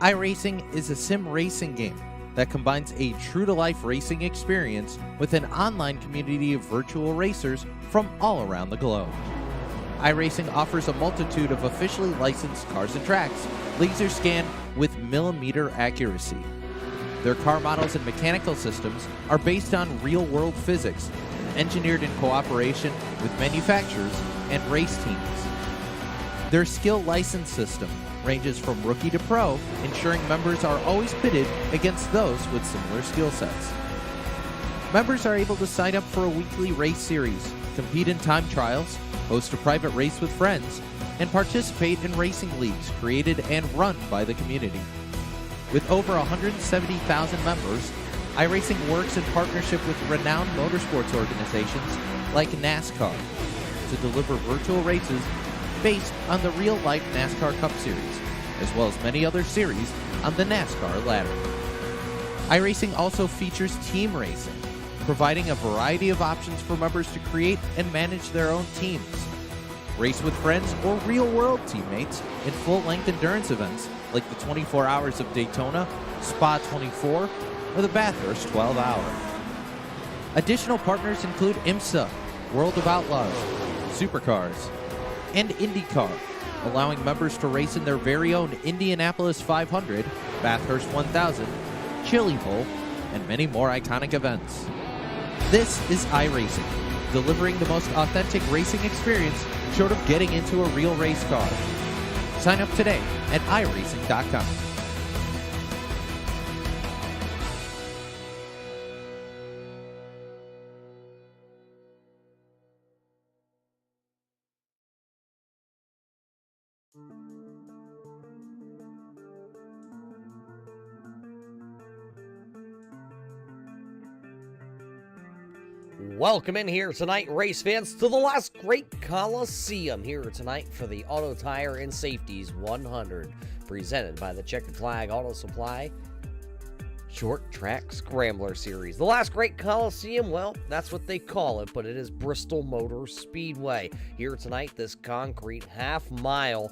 iRacing is a sim racing game that combines a true-to-life racing experience with an online community of virtual racers from all around the globe. iRacing offers a multitude of officially licensed cars and tracks, laser scanned with millimeter accuracy. Their car models and mechanical systems are based on real-world physics, engineered in cooperation with manufacturers and race teams. Their skill license system ranges from rookie to pro, ensuring members are always pitted against those with similar skill sets. Members are able to sign up for a weekly race series, compete in time trials, host a private race with friends, and participate in racing leagues created and run by the community. With over 170,000 members, iRacing works in partnership with renowned motorsports organizations like NASCAR to deliver virtual races based on the real-life NASCAR Cup Series, as well as many other series on the NASCAR ladder. iRacing also features team racing, providing a variety of options for members to create and manage their own teams. Race with friends or real-world teammates in full-length endurance events like the 24 Hours of Daytona, Spa 24, or the Bathurst 12 Hour. Additional partners include IMSA, World of Outlaws, Supercars, and IndyCar, allowing members to race in their very own Indianapolis 500, Bathurst 1000, Chili Bowl, and many more iconic events. This is iRacing, delivering the most authentic racing experience short of getting into a real race car. Sign up today at iRacing.com. Welcome in here tonight, race fans, to the last great Coliseum here tonight for the Autotire and Safeties 100, presented by the Checkered Flag Auto Supply Short Track Scrambler Series. The last great Coliseum, well, that's what they call it, but it is Bristol Motor Speedway. Here tonight, this concrete half-mile,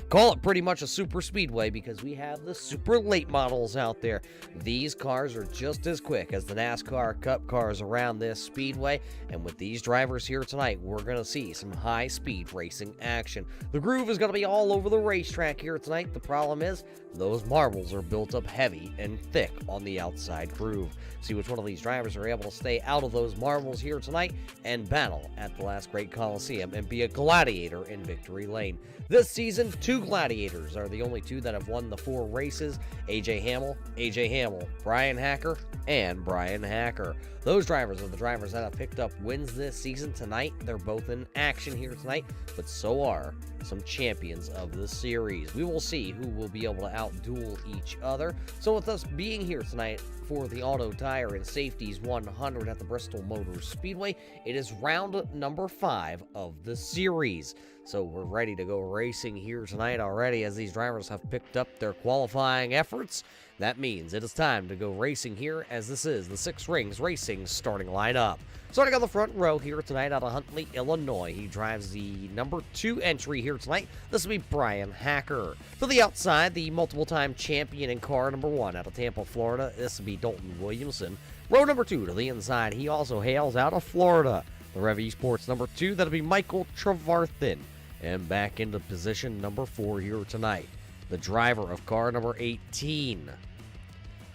call it pretty much a super speedway because we have the super late models out there. These cars are just as quick as the NASCAR Cup cars around this speedway, and with these drivers here tonight, we're going to see some high-speed racing action. The groove is going to be all over the racetrack here tonight. The problem is, those marbles are built up heavy and thick on the outside groove. See which one of these drivers are able to stay out of those marbles here tonight and battle at the last great Coliseum and be a gladiator in victory lane. This season, 2 gladiators are the only 2 that have won the 4 races: AJ Hamill, Brian Hacker, and Brian Hacker. Those drivers are the drivers that have picked up wins this season tonight. They're both in action here tonight, but so are some champions of the series. We will see who will be able to outduel each other. So with us being here tonight for the Autotire and Safeties 100 at the Bristol Motor Speedway, it is round number 5 of the series. So we're ready to go racing here tonight already as these drivers have picked up their qualifying efforts. That means it is time to go racing here, as this is the Six Rings Racing starting lineup. Starting on the front row here tonight out of Huntley, Illinois, he drives the number 2 entry here tonight. This will be Brian Hacker. To the outside, the multiple-time champion in car number 1 out of Tampa, Florida. This will be Dalton Williamson. Row number 2 to the inside, he also hails out of Florida. The Rev Esports number 2, that'll be Michael Trevarthen. And back into position number 4 here tonight, the driver of car number 18,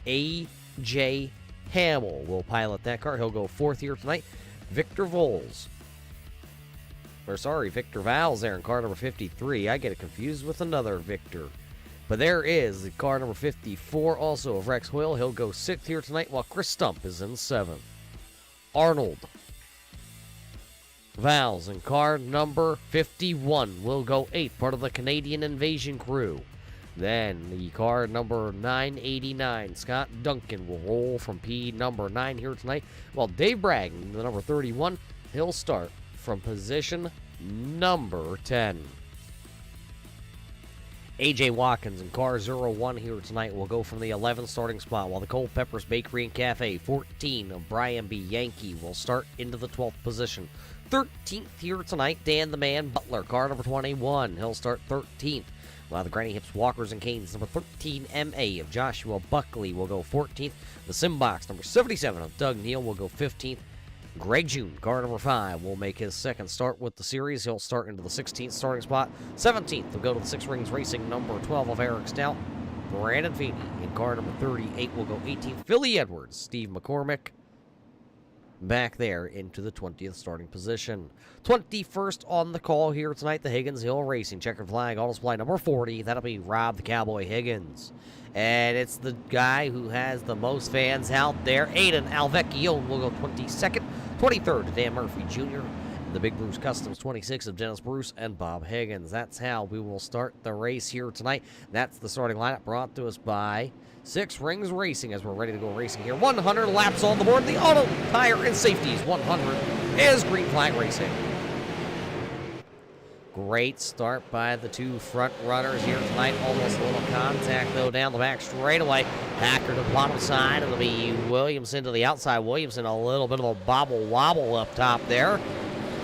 AJ Hamill will pilot that car. He'll go 4th here tonight. Victor Valls there in car number 53. I get it confused with another Victor. But there is the car number 54, also of Rex Hoyle. He'll go 6th here tonight, while Chris Stump is in 7th. Arnold Valls in car number 51 will go 8th, part of the Canadian Invasion crew. Then the car number 989, Scott Duncan, will roll from P number 9 here tonight, while Dave Bragg, the number 31, he'll start from position number 10. AJ Watkins in car 01 here tonight will go from the 11th starting spot, while the Culpeppers Bakery and Cafe 14 of Brian B. Yankee will start into the 12th position. 13th here tonight, Dan the Man Butler, car number 21. He'll start 13th. While the Granny Hips Walkers and Canes, number 13 MA of Joshua Buckley will go 14th. The Simbox, number 77 of Doug Neal, will go 15th. Greg June, car number 5, will make his second start with the series. He'll start into the 16th starting spot. 17th will go to the Six Rings Racing, number 12 of Eric Stout. Brandon Feeney in car number 38 will go 18th. Philly Edwards, Steve McCormick, back there into the 20th starting position. 21st on the call here tonight, the Higgins Hill Racing Checkered Flag Auto Supply number 40. That'll be Rob the Cowboy Higgins. And it's the guy who has the most fans out there. Aiden Alvecchio will go 22nd. 23rd to Dan Murphy Jr. The Big Bruce Customs 26 of Dennis Bruce and Bob Higgins. That's how we will start the race here tonight. That's the starting lineup brought to us by Six Rings Racing as we're ready to go racing here. 100 laps on the board. The Auto, Tire, and Safeties 100 is Green Flag Racing. Great start by the two front runners here tonight. Almost a little contact, though, down the back straightaway. Hacker to the bottom side. It'll be Williamson to the outside. Williamson, a little bit of a bobble-wobble up top there.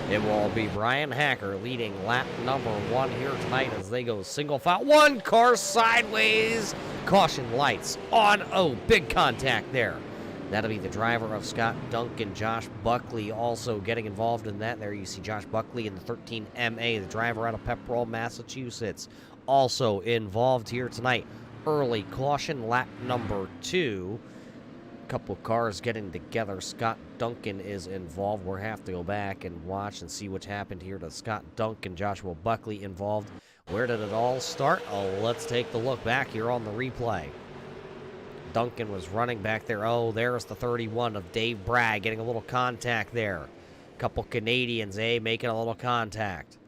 It will be Brian Hacker leading lap number 1 here tonight as they go single file. One car sideways. Caution lights on. Oh, big contact there. That'll be the driver of Scott Duncan. Josh Buckley also getting involved in that. There you see Josh Buckley in the 13 MA, the driver out of Pepperell, Massachusetts, also involved here tonight. Early caution, lap number 2. Couple cars getting together. Scott Duncan is involved. We'll have to go back and watch and see what's happened here to Scott Duncan. Joshua Buckley involved. Where did it all start? Oh, let's take the look back here on the replay. Duncan was running back there. Oh, there's the 31 of Dave Bragg getting a little contact there. Couple Canadians, making a little contact.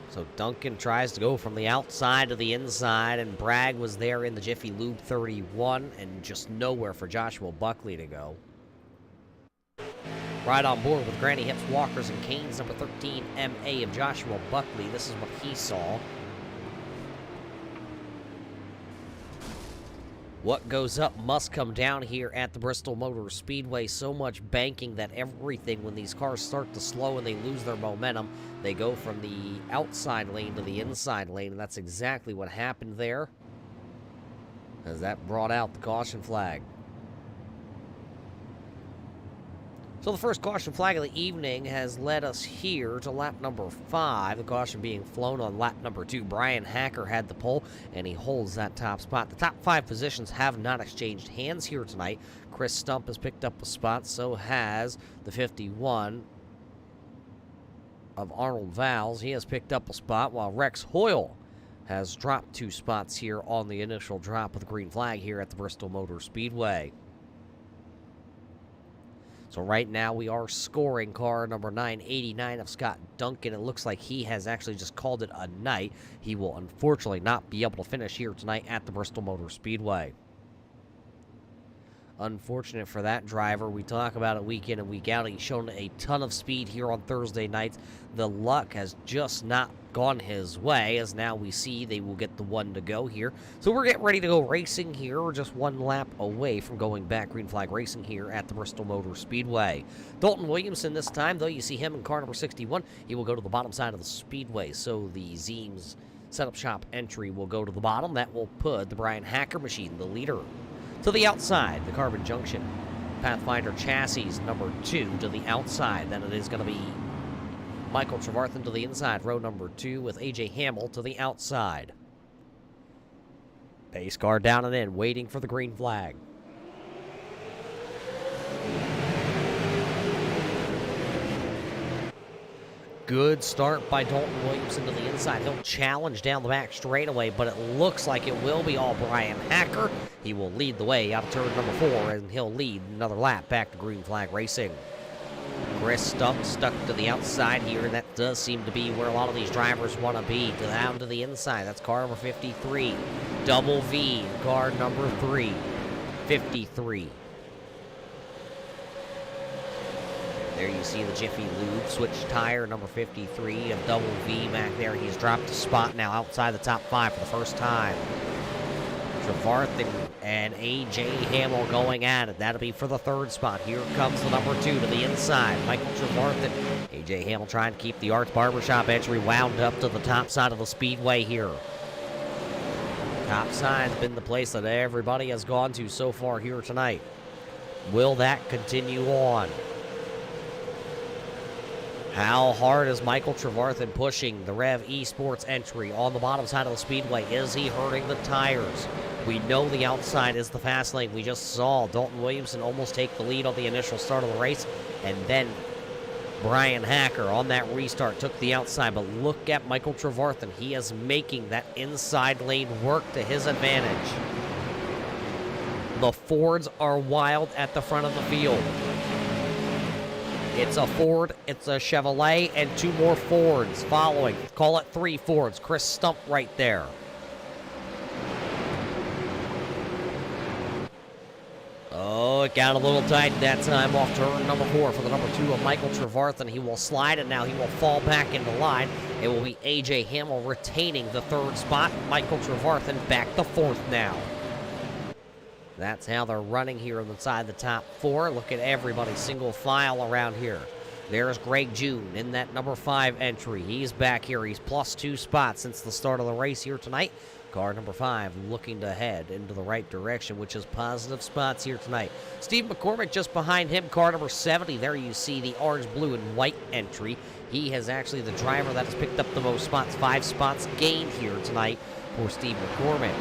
So Duncan tries to go from the outside to the inside, and Bragg was there in the Jiffy Lube 31, and just nowhere for Joshua Buckley to go. Right on board with Granny Hips Walkers and Canes, number 13 MA of Joshua Buckley. This is what he saw. What goes up must come down here at the Bristol Motor Speedway. So much banking that everything, when these cars start to slow and they lose their momentum, they go from the outside lane to the inside lane, and that's exactly what happened there, as that brought out the caution flag. So the first caution flag of the evening has led us here to lap number 5. The caution being flown on lap number 2. Brian Hacker had the pole, and he holds that top spot. The top 5 positions have not exchanged hands here tonight. Chris Stump has picked up a spot, so has the 51 of Arnold Valls. He has picked up a spot, while Rex Hoyle has dropped 2 spots here on the initial drop of the green flag here at the Bristol Motor Speedway. So right now we are scoring car number 989 of Scott Duncan. It looks like he has actually just called it a night. He will unfortunately not be able to finish here tonight at the Bristol Motor Speedway. Unfortunate for that driver. We talk about it week in and week out. He's shown a ton of speed here on Thursday nights. The luck has just not gone his way, as now we see they will get the 1 to go here. So we're getting ready to go racing here. We're just 1 lap away from going back green flag racing here at the Bristol Motor Speedway. Dalton Williamson this time, though, you see him in car number 61. He will go to the bottom side of the speedway, so the Zeems setup shop entry will go to the bottom. That will put the Brian Hacker machine, the leader, to the outside. The Carbon Junction Pathfinder chassis number 2 to the outside. Then it is going to be Michael Trevarthen to the inside, row number 2, with A.J. Hamill to the outside. Pace car down and in, waiting for the green flag. Good start by Dalton Williamson to the inside. He'll challenge down the back straightaway, but it looks like it will be all Brian Hacker. He will lead the way out of turn number 4, and he'll lead another lap back to green flag racing. Chris Stump stuck to the outside here, and that does seem to be where a lot of these drivers want to be, down to the inside. That's car number 53. Double V, car number 3, 53. There you see the Jiffy Lube switch tire, number 53 of Double V back there. He's dropped a spot now outside the top 5 for the first time. Trevarthen and A.J. Hamill going at it. That'll be for the 3rd spot. Here comes the number 2 to the inside. Michael Trevarthen. A.J. Hamill trying to keep the Arts Barbershop entry wound up to the top side of the Speedway here. Top side's been the place that everybody has gone to so far here tonight. Will that continue on? How hard is Michael Trevarthen pushing the Rev Esports entry on the bottom side of the Speedway? Is he hurting the tires? We know the outside is the fast lane. We just saw Dalton Williamson almost take the lead on the initial start of the race, and then Brian Hacker on that restart took the outside. But look at Michael Trevarthen. He is making that inside lane work to his advantage. The Fords are wild at the front of the field. It's a Ford, it's a Chevrolet, and 2 more Fords following. Call it 3 Fords. Chris Stump right there. Oh, it got a little tight that time off turn number 4 for the number 2 of Michael Trevarthen. He will slide, and now he will fall back into line. It will be A.J. Hamill retaining the 3rd spot. Michael Trevarthen back to 4th now. That's how they're running here inside the top 4. Look at everybody single file around here. There's Greg June in that number 5 entry. He's back here. He's plus 2 spots since the start of the race here tonight. Car number 5 looking to head into the right direction, which is positive spots here tonight. Steve McCormick just behind him, car number 70. There you see the orange, blue, and white entry. He has actually the driver that has picked up the most spots. 5 spots gained here tonight for Steve McCormick.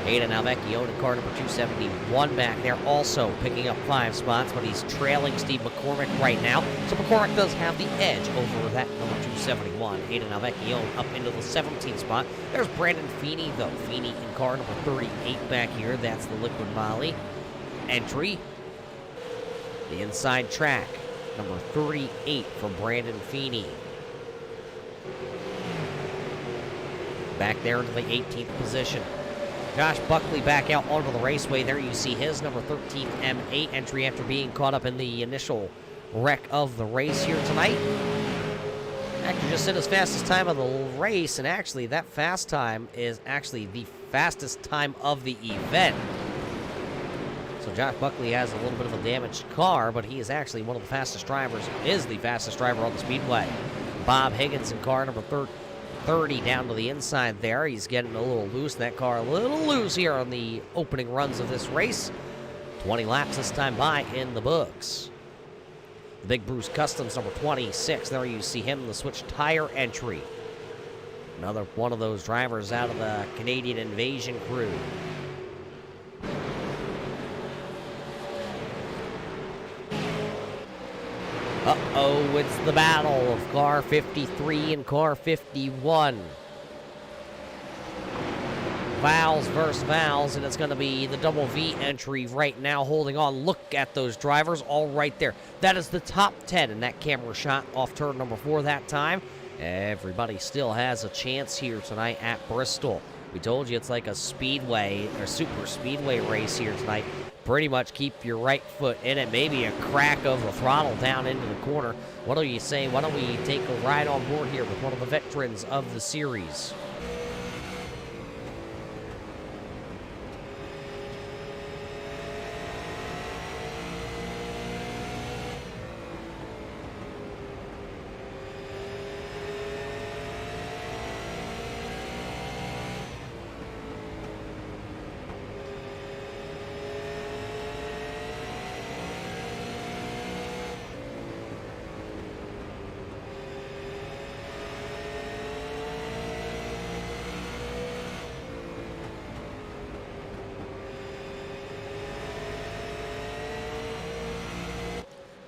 Hayden Alvecchio in car number 271 back there, also picking up 5 spots, but he's trailing Steve McCormick right now. So McCormick does have the edge over that number 271. Hayden Alvecchio up into the 17th spot. There's Brandon Feeney, though. Feeney in car number 38 back here. That's the Liquid Molly entry. The inside track, number 38 for Brandon Feeney. Back there into the 18th position. Josh Buckley back out onto the raceway. There you see his number 13 M8 entry after being caught up in the initial wreck of the race here tonight. Actually just hit his fastest time of the race, and actually that fast time is actually the fastest time of the event. So Josh Buckley has a little bit of a damaged car, but he is actually one of the fastest drivers, is the fastest driver on the Speedway. Bob Higgins in car number 30 down to the inside there. He's getting a little loose. That car a little loose here on the opening runs of this race. 20 laps this time by in the books. The Big Bruce Customs number 26. There you see him in the switch tire entry. Another one of those drivers out of the Canadian Invasion crew. Uh-oh, it's the battle of car 53 and car 51. Vowels versus Vowels, and it's going to be the Double V entry right now holding on. Look at those drivers all right there. That is the top 10 in that camera shot off turn number 4 that time. Everybody still has a chance here tonight at Bristol. We told you it's like a speedway or super speedway race here tonight. Pretty much keep your right foot in it, maybe a crack of the throttle down into the corner. What do you say? Why don't we take a ride on board here with one of the veterans of the series?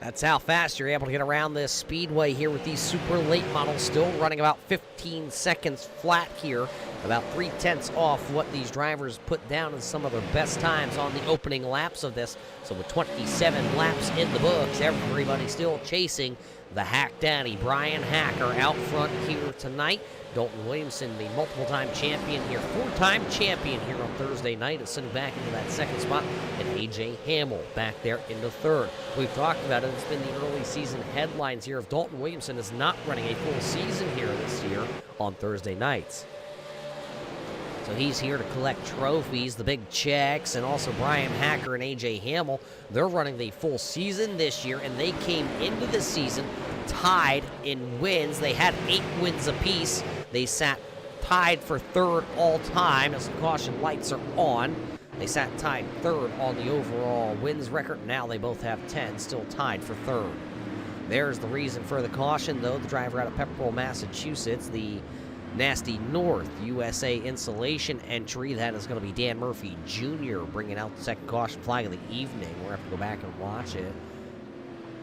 That's how fast you're able to get around this speedway here with these super late models still running about 15 seconds flat here. About 3/10 off what these drivers put down as some of their best times on the opening laps of this. So with 27 laps in the books, everybody still chasing the Hack Daddy, Brian Hacker, out front here tonight. Dalton Williamson, the multiple-time champion here, four-time champion here on Thursday night, is sitting back into that second spot, and A.J. Hamill back there into third. We've talked about it. It's been the early season headlines here. If Dalton Williamson is not running a full season here this year on Thursday nights. So he's here to collect trophies, the big checks, and also Brian Hacker and A.J. Hamill. They're running the full season this year, and they came into the season tied in wins. They had 8 wins apiece. They sat tied for third all time as the caution lights are on. They sat tied third on the overall wins record. Now they both have 10, still tied for third. There's the reason for the caution, though. The driver out of Pepperell, Massachusetts, the Nasty North USA Insulation entry. That is going to be Dan Murphy Jr. bringing out the second caution flag of the evening. We're going to have to go back and watch it.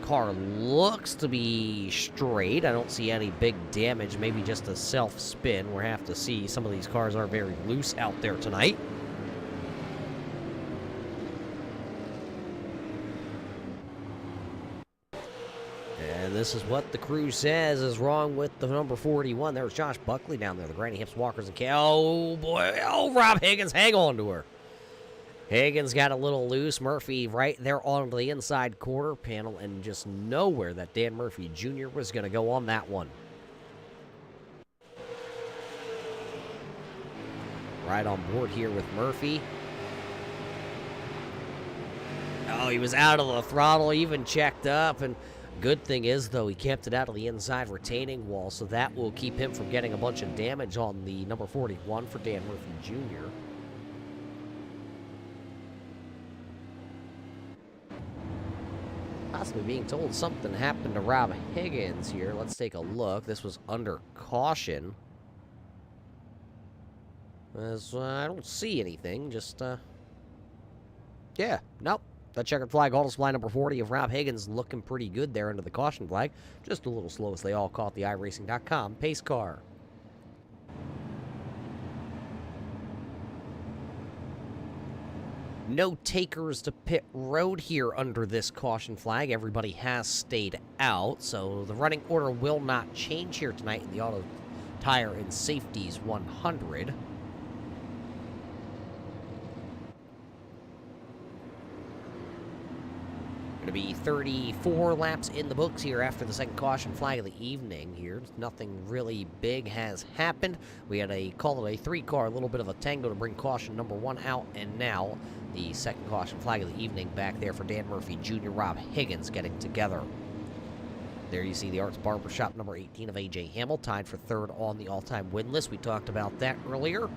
Car looks to be straight. I don't see any big damage, maybe just a self-spin. We'll have to see. Some of these cars are very loose out there tonight. And this is what the crew says is wrong with the number 41. There's Josh Buckley down there, the Granny Hips Walkers and oh boy, oh, Rob Higgins, hang on to her. Higgins got a little loose. Murphy right there on the inside quarter panel, and just nowhere that Dan Murphy Jr. was going to go on that one. Right on board here with Murphy. Oh, he was out of the throttle, even checked up, and good thing is, though, he kept it out of the inside retaining wall, so that will keep him from getting a bunch of damage on the number 41 for Dan Murphy Jr. Possibly being told something happened to Rob Higgins here. Let's take a look. This was under caution. I don't see anything. Just, yeah, nope. The checkered flag auto supply number 40 of Rob Higgins looking pretty good there under the caution flag. Just a little slow as they all call it the iRacing.com pace car. No takers to pit road here under this caution flag. Everybody has stayed out, so the running order will not change here tonight in the Autotire and Safeties 100. Going to be 34 laps in the books here after the second caution flag of the evening here. Nothing really big has happened. We had a call it a 3-car, a little bit of a tango to bring caution number 1 out, and now the second caution flag of the evening back there for Dan Murphy Jr., Rob Higgins getting together. There you see the Arts Barbershop number 18 of A.J. Hamill, tied for third on the all-time win list. We talked about that earlier.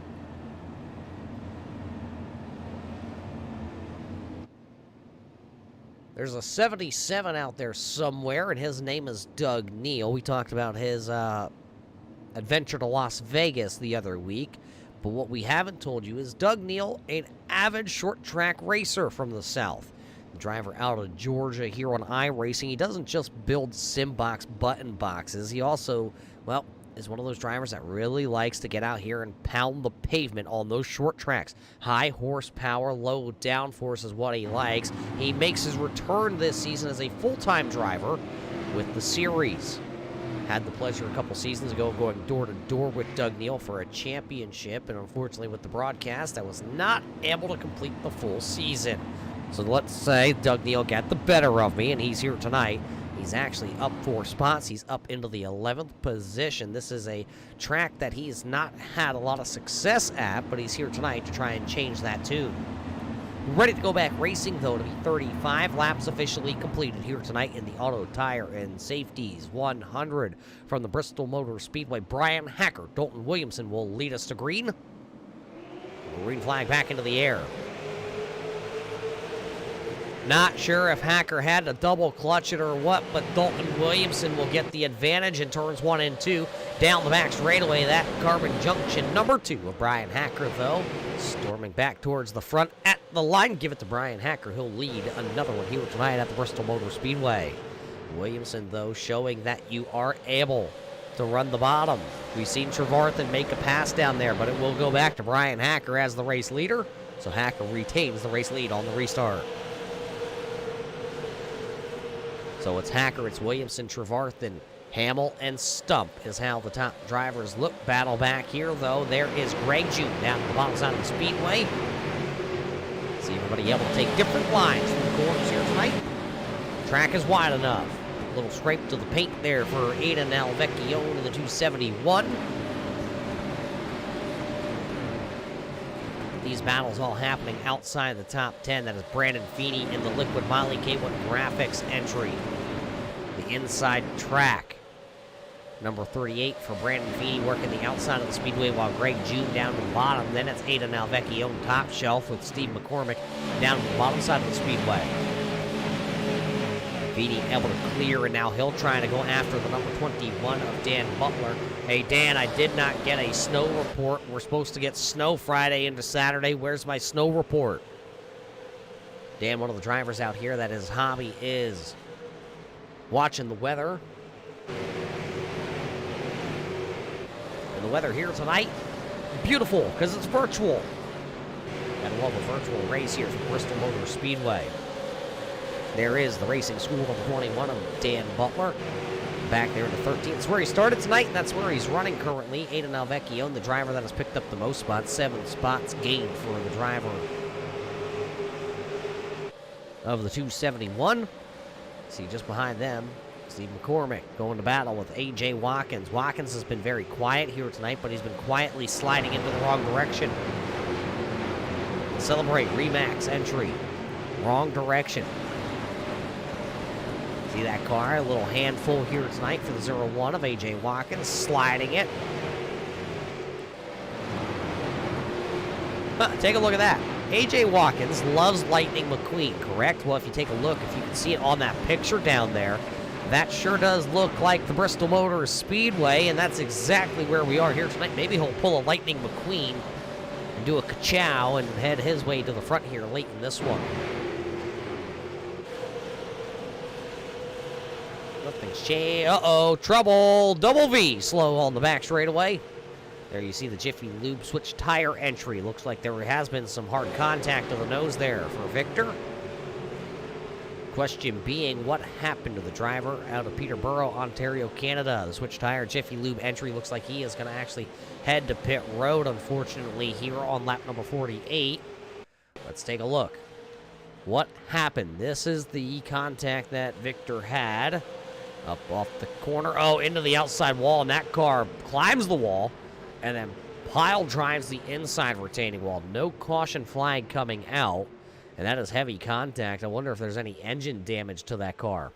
There's a 77 out there somewhere, and his name is Doug Neal. We talked about his adventure to Las Vegas the other week. But what we haven't told you is Doug Neal, an avid short-track racer from the South. The driver out of Georgia here on iRacing. He doesn't just build SimBox button boxes. He also, well, is one of those drivers that really likes to get out here and pound the pavement on those short tracks. High horsepower, low downforce is what he likes. He makes his return this season as a full-time driver with the series. Had the pleasure a couple seasons ago going door-to-door with Doug Neal for a championship, and unfortunately with the broadcast, I was not able to complete the full season. So let's say Doug Neal got the better of me, and he's here tonight. He's actually up 4 spots. He's up into the 11th position. This is a track that he's not had a lot of success at, but he's here tonight to try and change that tune. Ready to go back racing, though, to be 35 laps officially completed here tonight in the Autotire and Safeties 100 from the Bristol Motor Speedway. Brian Hacker, Dalton Williamson will lead us to green. Green flag back into the air. Not sure if Hacker had to double clutch it or what, but Dalton Williamson will get the advantage in turns 1 and 2. Down the back straightaway, that carbon junction number 2 of Brian Hacker, though. Storming back towards the front at the line. Give it to Brian Hacker. He'll lead another one here tonight at the Bristol Motor Speedway. Williamson, though, showing that you are able to run the bottom. We've seen Trevarthen make a pass down there, but it will go back to Brian Hacker as the race leader. So Hacker retains the race lead on the restart. So it's Hacker, it's Williamson, Trevarthen, Hamill, and Stump is how the top drivers look. Battle back here, though. There is Greg June down at the bottom side of the speedway. See everybody able to take different lines from the corners here tonight. Track is wide enough. A little scrape to the paint there for Aiden Alvecchione in the 271. These battles all happening outside the top 10. That is Brandon Feeney in the Liquid Molly K1 Graphics entry. The inside track. Number 38 for Brandon Feeney working the outside of the speedway while Greg June down to the bottom. Then it's Aiden Alvecchione top shelf with Steve McCormick down to the bottom side of the speedway. Feeney able to clear, and now he'll try to go after the number 21 of Dan Butler. Hey, Dan, I did not get a snow report. We're supposed to get snow Friday into Saturday. Where's my snow report? Dan, one of the drivers out here, that his hobby is watching the weather. And the weather here tonight, beautiful, because it's virtual. Gotta love a virtual race here from Bristol Motor Speedway. There is the racing school number 21 of Dan Butler. Back there in the 13th. That's where he started tonight, and that's where he's running currently. Aiden Alvecchione, the driver that has picked up the most spots. 7 spots gained for the driver of the 271. See, just behind them, Steve McCormick going to battle with A.J. Watkins. Watkins has been very quiet here tonight, but he's been quietly sliding into the wrong direction. Celebrate Remax entry. Wrong direction. See that car? A little handful here tonight for the 01 of A.J. Watkins, sliding it. Take a look at that. A.J. Watkins loves Lightning McQueen, correct? Well, if you take a look, if you can see it on that picture down there, that sure does look like the Bristol Motor Speedway, and that's exactly where we are here tonight. Maybe he'll pull a Lightning McQueen and do a ka-chow and head his way to the front here late in this one. Nothing's changed. Uh-oh, trouble. Double V slow on the back straightaway. There you see the Jiffy Lube switch tire entry. Looks like there has been some hard contact to the nose there for Victor. Question being, what happened to the driver out of Peterborough, Ontario, Canada? The switch tire Jiffy Lube entry looks like he is going to actually head to pit road, unfortunately, here on lap number 48. Let's take a look. What happened? This is the contact that Victor had. Up off the corner. Oh, into the outside wall, and that car climbs the wall and then pile drives the inside retaining wall. No caution flag coming out, and that is heavy contact. I wonder if there's any engine damage to that car.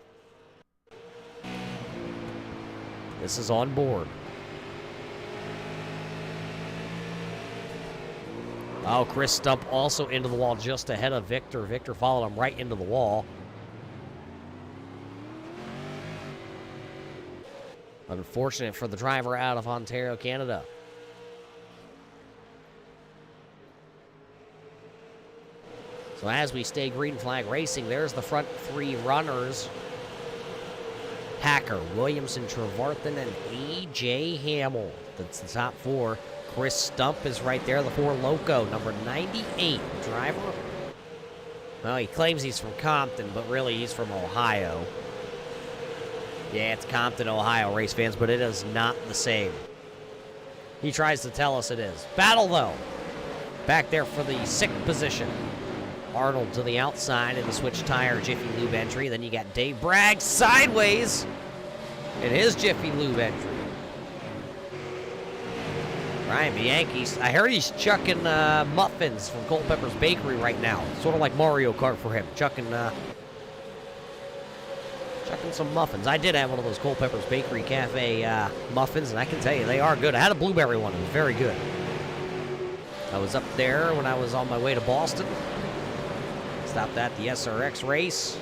This is on board. Oh, Chris Stump also into the wall just ahead of Victor. Victor followed him right into the wall. Unfortunate for the driver out of Ontario, Canada. So as we stay green flag racing, there's the front 3 runners. Hacker, Williamson, Trevarthen, and A.J. Hamill. That's the top 4. Chris Stump is right there, the 4 Loco, number 98 driver. Well, he claims he's from Compton, but really he's from Ohio. Yeah, it's Compton, Ohio, race fans, but it is not the same. He tries to tell us it is. Battle, though. Back there for the 6th position. Arnold to the outside in the switch tire Jiffy Lube entry. Then you got Dave Bragg sideways in his Jiffy Lube entry. Ryan Bianchi, I heard he's chucking muffins from Culpepper's Bakery right now. Sort of like Mario Kart for him, chucking some muffins. I did have one of those Culpepper's Bakery Cafe muffins, and I can tell you, they are good. I had a blueberry one. It was very good. I was up there when I was on my way to Boston. Stopped at the SRX race,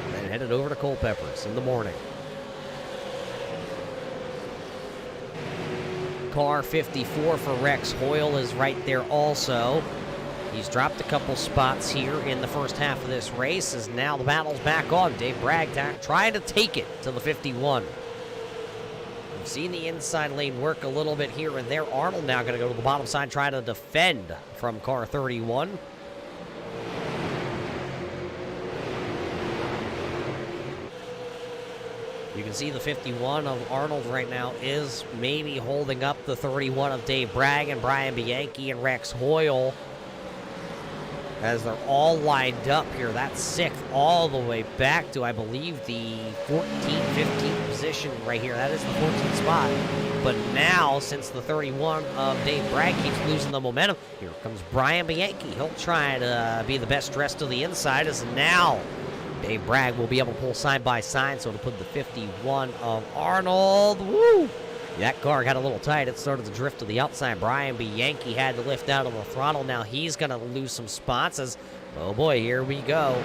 and then headed over to Culpepper's in the morning. Car 54 for Rex Hoyle is right there also. He's dropped a couple spots here in the first half of this race, as now the battle's back on. Dave Bragg trying to take it to the 51. We've seen the inside lane work a little bit here and there. Arnold now going to go to the bottom side, try to defend from car 31. You can see the 51 of Arnold right now is maybe holding up the 31 of Dave Bragg and Brian Bianchi and Rex Hoyle, as they're all lined up here. That's sixth all the way back to, I believe, the 14-15 position right here. That is the 14th spot. But now, since the 31 of Dave Bragg keeps losing the momentum, here comes Brian Bianchi. He'll try to be the best dressed to the inside, as now Dave Bragg will be able to pull side by side, so to put the 51 of Arnold. Woo! That car got a little tight. It started to drift to the outside. Brian Bianchi had to lift out of the throttle. Now he's going to lose some spots as, oh boy, here we go.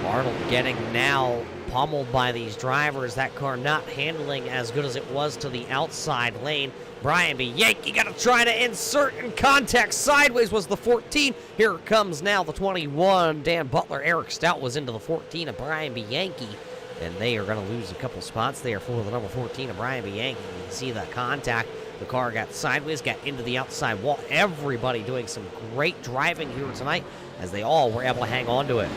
Arnold getting now pummeled by these drivers. That car not handling as good as it was to the outside lane. Brian Bianchi got to try to insert in contact. Sideways was the 14. Here comes now the 21. Dan Butler, Eric Stout was into the 14 of Brian Bianchi. And they are going to lose a couple spots there for the number 14 of Brian Bianchi. You can see the contact. The car got sideways, got into the outside wall. Everybody doing some great driving here tonight, as they all were able to hang on to it.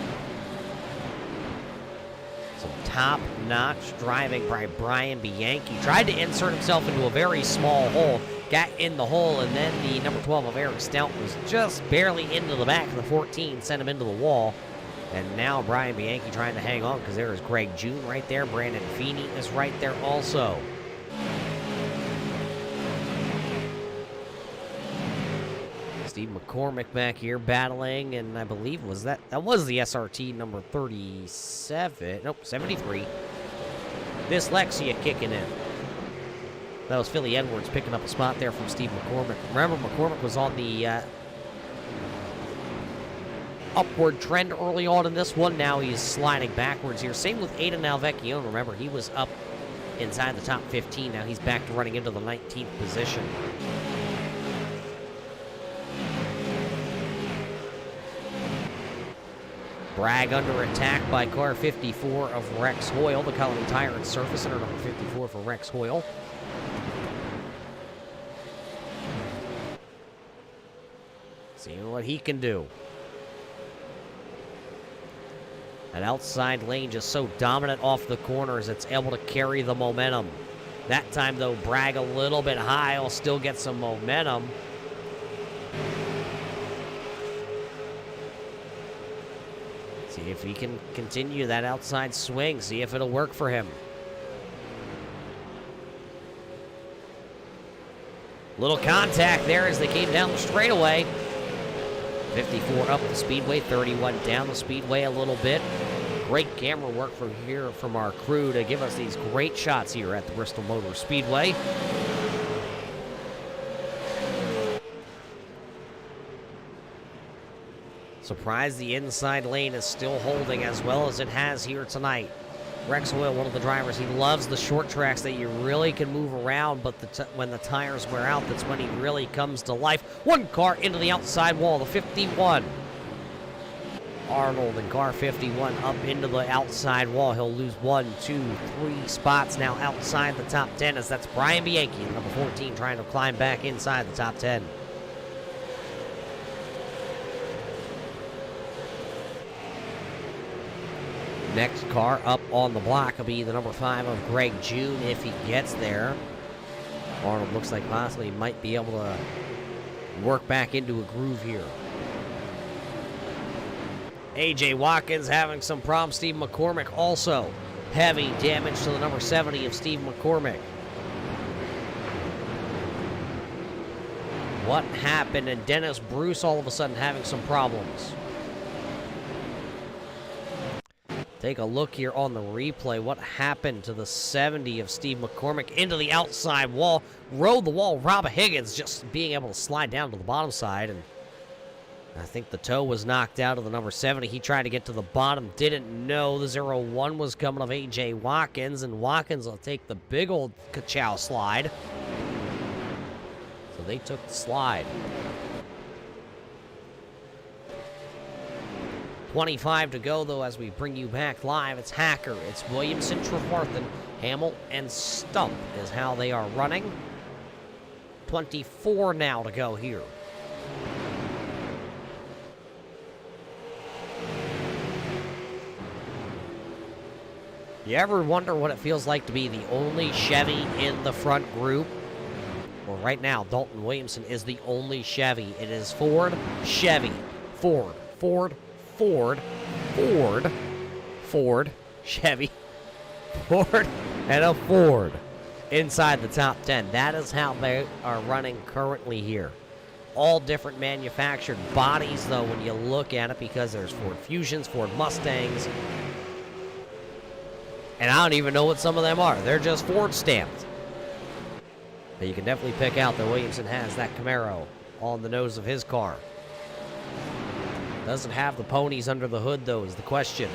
Some top-notch driving by Brian Bianchi. Tried to insert himself into a very small hole. Got in the hole, and then the number 12 of Eric Stout was just barely into the back of the 14, sent him into the wall. And now Brian Bianchi trying to hang on, because there is Greg June right there. Brandon Feeney is right there also. Steve McCormick back here battling, and I believe was that was the SRT number 37. Nope, 73. Dyslexia kicking in. That was Philly Edwards picking up a spot there from Steve McCormick. Remember, McCormick was on the upward trend early on in this one. Now he's sliding backwards here. Same with Aidan Alvecchione. Remember, he was up inside the top 15. Now he's back to running into the 19th position. Bragg under attack by car 54 of Rex Hoyle, the Colony Tire and Surface Center, number 54 for Rex Hoyle. Seeing what he can do. That outside lane just so dominant off the corners, it's able to carry the momentum. That time, though, Bragg a little bit high will still get some momentum. See if he can continue that outside swing, see if it'll work for him. Little contact there as they came down the straightaway. 54 up the Speedway, 31 down the Speedway a little bit. Great camera work from our crew to give us these great shots here at the Bristol Motor Speedway. Surprised the inside lane is still holding as well as it has here tonight. Rex Hoyle, one of the drivers, he loves the short tracks that you really can move around, but when the tires wear out, that's when he really comes to life. One car into the outside wall, the 51. Arnold and car 51 up into the outside wall. He'll lose 1, 2, 3 spots now outside the top 10, as that's Brian Bianchi, number 14, trying to climb back inside the top 10. Next car up on the block will be the number 5 of Greg June if he gets there. Arnold looks like possibly might be able to work back into a groove here. A.J. Watkins having some problems. Steve McCormick also heavy damage to the number 70 of Steve McCormick. What happened? And Dennis Bruce all of a sudden having some problems. Take a look here on the replay. What happened to the 70 of Steve McCormick into the outside wall? Rode the wall. Rob Higgins just being able to slide down to the bottom side. And I think the toe was knocked out of the number 70. He tried to get to the bottom. Didn't know the 0-1 was coming of A.J. Watkins. And Watkins will take the big old ka-chow slide. So they took the slide. 25 to go, though, as we bring you back live. It's Hacker, it's Williamson, Trevarthen, Hamill, and Stump is how they are running. 24 now to go here. You ever wonder what it feels like to be the only Chevy in the front group? Well, right now, Dalton Williamson is the only Chevy. It is Ford, Chevy, Ford, Ford, Ford, Ford, Ford, Chevy, Ford, and a Ford inside the top 10. That is how they are running currently here. All different manufactured bodies, though, when you look at it, because there's Ford Fusions, Ford Mustangs, and I don't even know what some of them are. They're just Ford stamped. But you can definitely pick out that Williamson has that Camaro on the nose of his car. Doesn't have the ponies under the hood, though, is the question.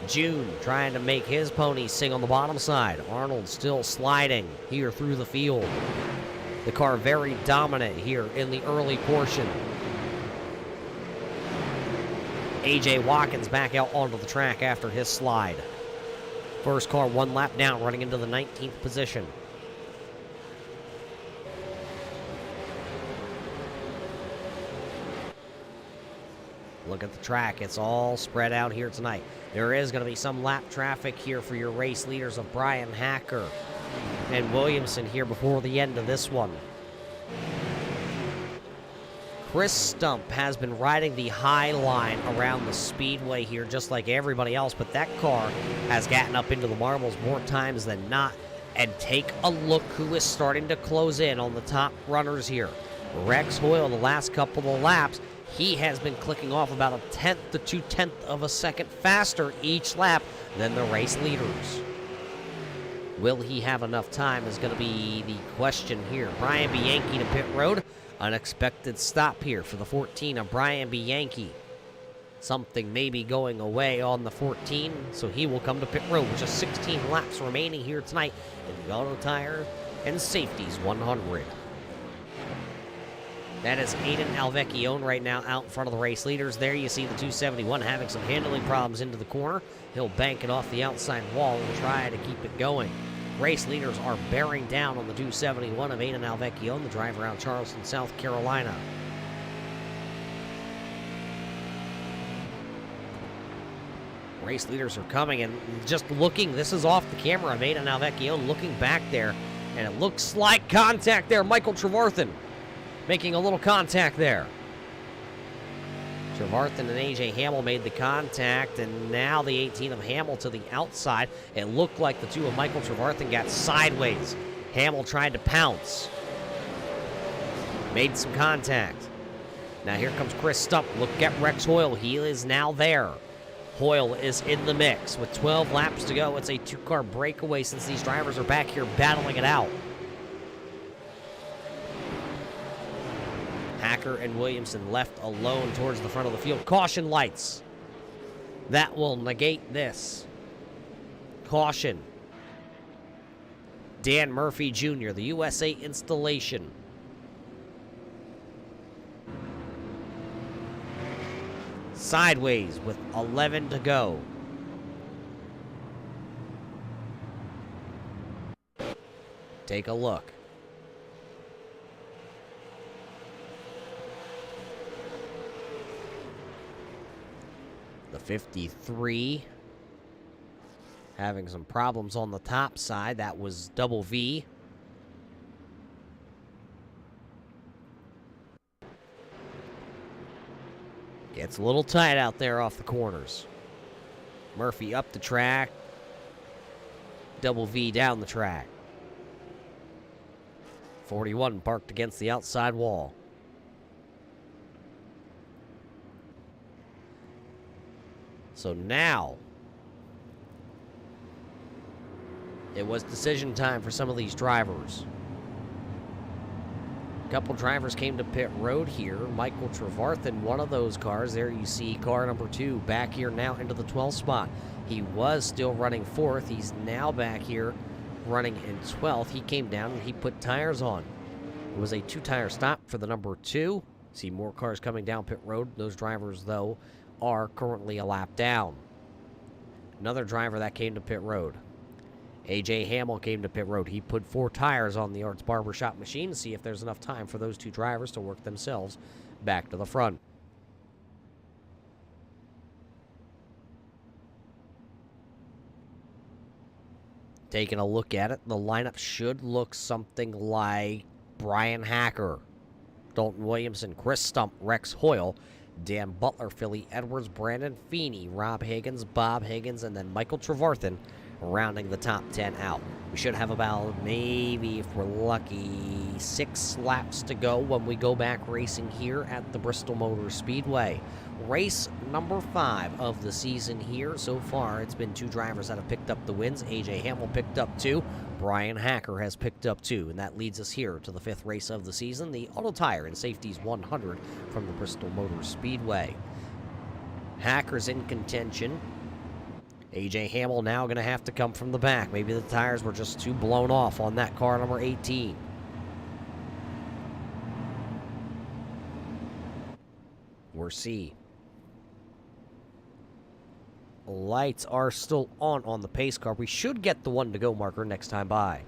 June trying to make his ponies sing on the bottom side. Arnold still sliding here through the field. The car very dominant here in the early portion. A.J. Watkins back out onto the track after his slide. First car one lap down, running into the 19th position. Look at the track. It's all spread out here tonight. There is going to be some lap traffic here for your race leaders of Brian Hacker and Williamson here before the end of this one. Chris Stump has been riding the high line around the Speedway here just like everybody else, but that car has gotten up into the marbles more times than not. And take a look who is starting to close in on the top runners here. Rex Hoyle, the last couple of laps, he has been clicking off about 1/10 to 2/10 of a second faster each lap than the race leaders. Will he have enough time is going to be the question here. Brian Bianchi to pit road. Unexpected stop here for the 14 of Brian Bianchi. Something may be going away on the 14, so he will come to pit road with just 16 laps remaining here tonight in the Autotire and Safeties 100. That is Aiden Alvecchione right now out in front of the race leaders. There you see the 271 having some handling problems into the corner. He'll bank it off the outside wall and try to keep it going. Race leaders are bearing down on the 271 of Aiden Alvecchione, the driver out of Charleston, South Carolina. Race leaders are coming, and just looking, this is off the camera of Aiden Alvecchione looking back there, and it looks like contact there. Michael Trevarthen making a little contact there. Trevarthen and A.J. Hamill made the contact, and now the 18 of Hamill to the outside. It looked like the two of Michael Trevarthen got sideways. Hamill tried to pounce. Made some contact. Now here comes Chris Stump. Look at Rex Hoyle. He is now there. Hoyle is in the mix with 12 laps to go. It's a two-car breakaway since these drivers are back here battling it out. Hacker and Williamson left alone towards the front of the field. Caution lights. That will negate this. Caution. Dan Murphy Jr., the USA installation. Sideways with 11 to go. Take a look. The 53 having some problems on the top side. That was double V. Gets a little tight out there off the corners. Murphy up the track. Double V down the track. 41 parked against the outside wall. So now, it was decision time for some of these drivers. A couple drivers came to pit road here. Michael Trevarthen, one of those cars. There you see car number 2 back here now into the 12th spot. He was still running 4th. He's now back here running in 12th. He came down and he put tires on. It was a 2-tire stop for the number 2. See more cars coming down pit road. Those drivers, though, are currently a lap down. Another driver that came to pit road. A.J. Hamill came to pit road. He put 4 tires on the Arts Barbershop machine to see if there's enough time for those 2 drivers to work themselves back to the front. Taking a look at it, the lineup should look something like Brian Hacker, Dalton Williamson, Chris Stump, Rex Hoyle, Dan Butler, Philly Edwards, Brandon Feeney, Rob Higgins, Bob Higgins, and then Michael Trevarthen rounding the top 10 out. We should have about, maybe if we're lucky, 6 laps to go when we go back racing here at the Bristol Motor Speedway. Race number 5 of the season here. So far, it's been 2 drivers that have picked up the wins. AJ Hamill picked up 2. Brian Hacker has picked up 2. And that leads us here to the 5th race of the season, the Autotire and Safeties 100 from the Bristol Motor Speedway. Hacker's in contention. AJ Hamill now going to have to come from the back. Maybe the tires were just too blown off on that car number 18. We'll see. Lights are still on the pace car. We should get the 1-to-go marker next time by.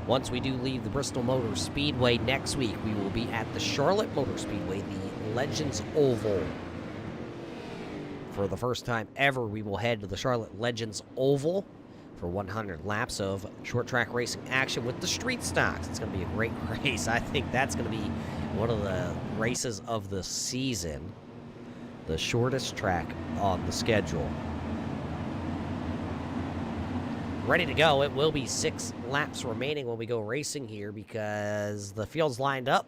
Once we do leave the Bristol Motor Speedway next week, we will be at the Charlotte Motor Speedway, the Legends Oval. For the first time ever, we will head to the Charlotte Legends Oval for 100 laps of short track racing action with the street stocks. It's going to be a great race. I think that's going to be one of the races of the season. The shortest track on the schedule. Ready to go. It will be 6 laps remaining when we go racing here because the field's lined up.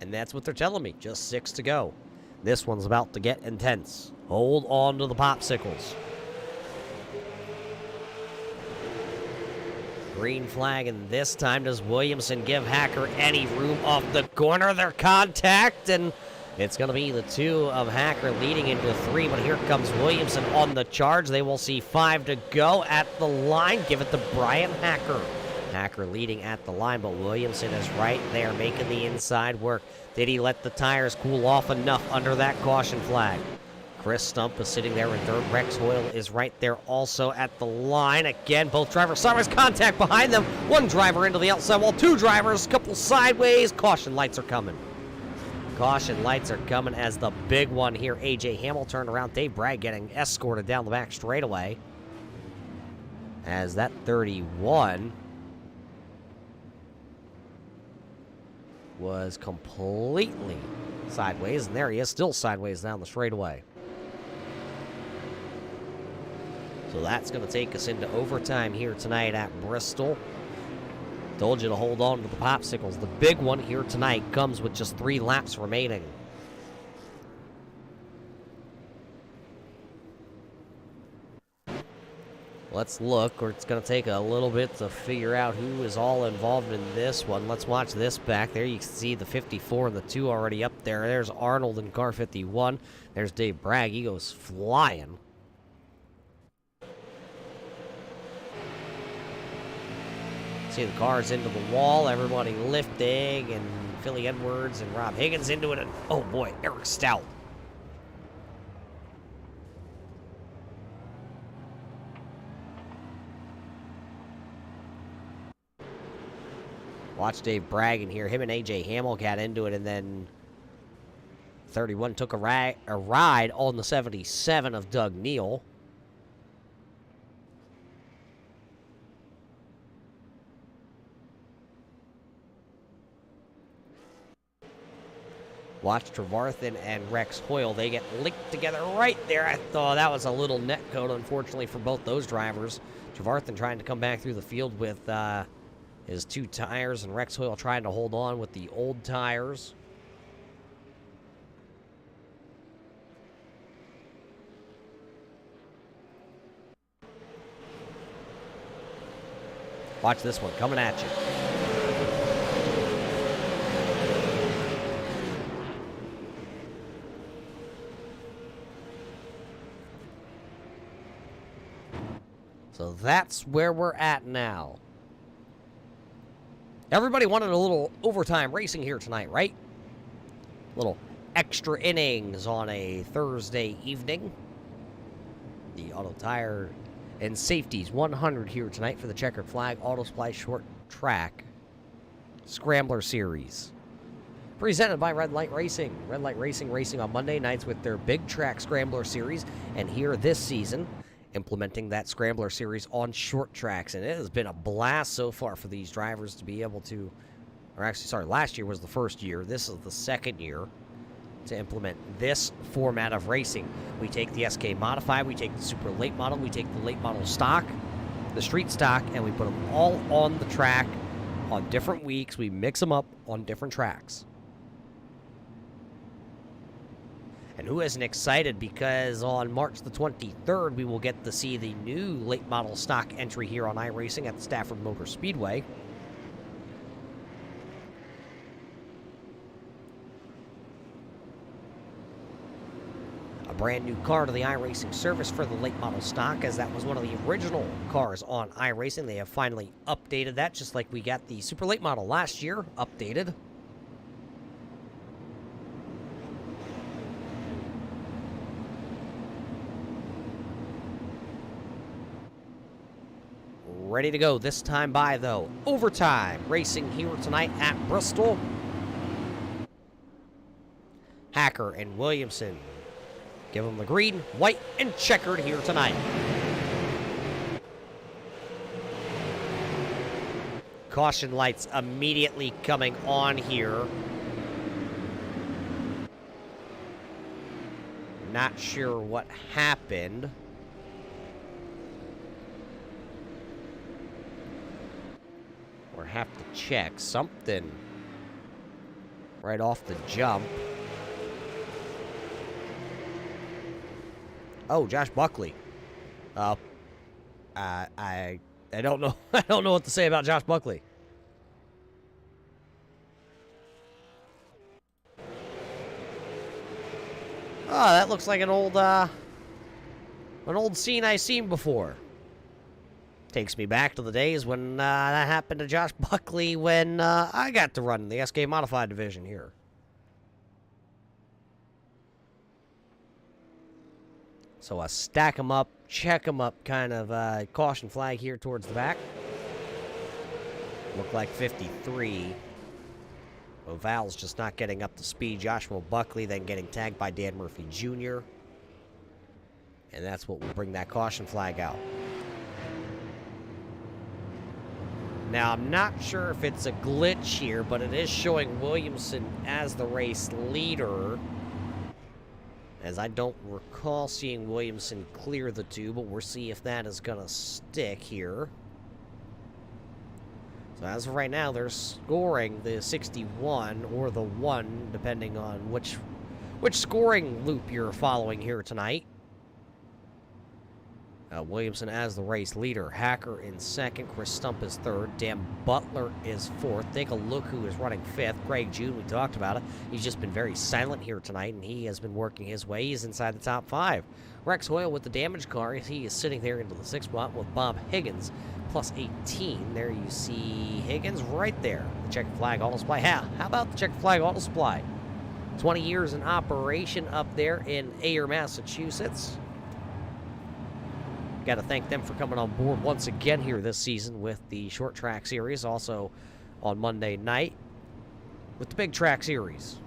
And that's what they're telling me. Just 6 to go. This one's about to get intense. Hold on to the popsicles. Green flag, and this time does Williamson give Hacker any room off the corner? Their contact, and it's going to be the 2 of Hacker leading into 3, but here comes Williamson on the charge. They will see 5 to go at the line. Give it to Brian Hacker. Hacker leading at the line, but Williamson is right there making the inside work. Did he let the tires cool off enough under that caution flag? Chris Stump is sitting there in third. Rex Hoyle is right there also at the line. Again, both drivers sideways, contact behind them. 1 driver into the outside wall, 2 drivers, couple sideways. Caution lights are coming. Caution lights are coming as the big one here. AJ Hamill turned around. Dave Bragg getting escorted down the back straightaway. As that 31 was completely sideways, and there he is, still sideways down the straightaway. So that's going to take us into overtime here tonight at Bristol. Told you to hold on to the popsicles. The big one here tonight comes with just 3 laps remaining. Let's look, or it's going to take a little bit to figure out who is all involved in this one. Let's watch this back. There you can see the 54 and the 2 already up there. There's Arnold in car 51. There's Dave Bragg. He goes flying. See the cars into the wall, everybody lifting, and Philly Edwards and Rob Higgins into it, and oh boy, Eric Stout. Watch Dave Bragg in here. Him and AJ Hamill got into it, and then 31 took a ride on the 77 of Doug Neal. Watch Trevarthen and Rex Hoyle. They get linked together right there. I thought that was a little net code, unfortunately, for both those drivers. Trevarthen trying to come back through the field with his 2 tires, and Rex Hoyle trying to hold on with the old tires. Watch this one coming at you. So that's where we're at now. Everybody wanted a little overtime racing here tonight, right? Little extra innings on a Thursday evening. The Autotire and Safeties 100 here tonight for the Checkered Flag Auto Supply Short Track Scrambler Series. presented by Red Light Racing. Red Light Racing racing on Monday nights with their Big Track Scrambler Series, and here this season, implementing that Scrambler Series on short tracks. And it has been a blast so far for these drivers to be able to, or actually, sorry, last year was the first year. This is the second year to implement this format of racing. We take the SK Modified, we take the Super Late Model, we take the Late Model Stock, the Street Stock, and we put them all on the track on different weeks. We mix them up on different tracks. And who isn't excited, because on March the 23rd, we will get to see the new Late Model Stock entry here on iRacing at the Stafford Motor Speedway. A brand new car to the iRacing service for the Late Model Stock, as that was one of the original cars on iRacing. They have finally updated that, just like we got the Super Late Model last year updated. Ready to go this time by, though. Overtime racing here tonight at Bristol. Hacker and Williamson give them the green, white, and checkered here tonight. Caution lights immediately coming on here. Not sure what happened. Or have to check something right off the jump. Oh, Josh Buckley. I don't know. I don't know what to say about Josh Buckley. Oh, that looks like an old scene I've seen before. Takes me back to the days when that happened to Josh Buckley when I got to run the SK Modified division here. So a stack them up, check them up kind of caution flag here towards the back. Look like 53. Val's just not getting up to speed. Joshua Buckley then getting tagged by Dan Murphy Jr. And that's what will bring that caution flag out. Now, I'm not sure if it's a glitch here, but it is showing Williamson as the race leader, as I don't recall seeing Williamson clear the two, but we'll see if that is going to stick here. So as of right now, they're scoring the 61 or the 1, depending on which scoring loop you're following here tonight. Williamson as the race leader. Hacker in second. Chris Stump is third. Dan Butler is fourth. Take a look who is running fifth. Greg June, we talked about it. He's just been very silent here tonight, and he has been working his way. He's inside the top 5. Rex Hoyle with the damaged car. He is sitting there into the 6th spot with Bob Higgins, plus 18. There you see Higgins right there. The Checkered Flag Auto Supply. How about the Checkered Flag Auto Supply? 20 years in operation up there in Ayer, Massachusetts. Got to thank them for coming on board once again here this season with the short track series. Also on Monday night with the big track series.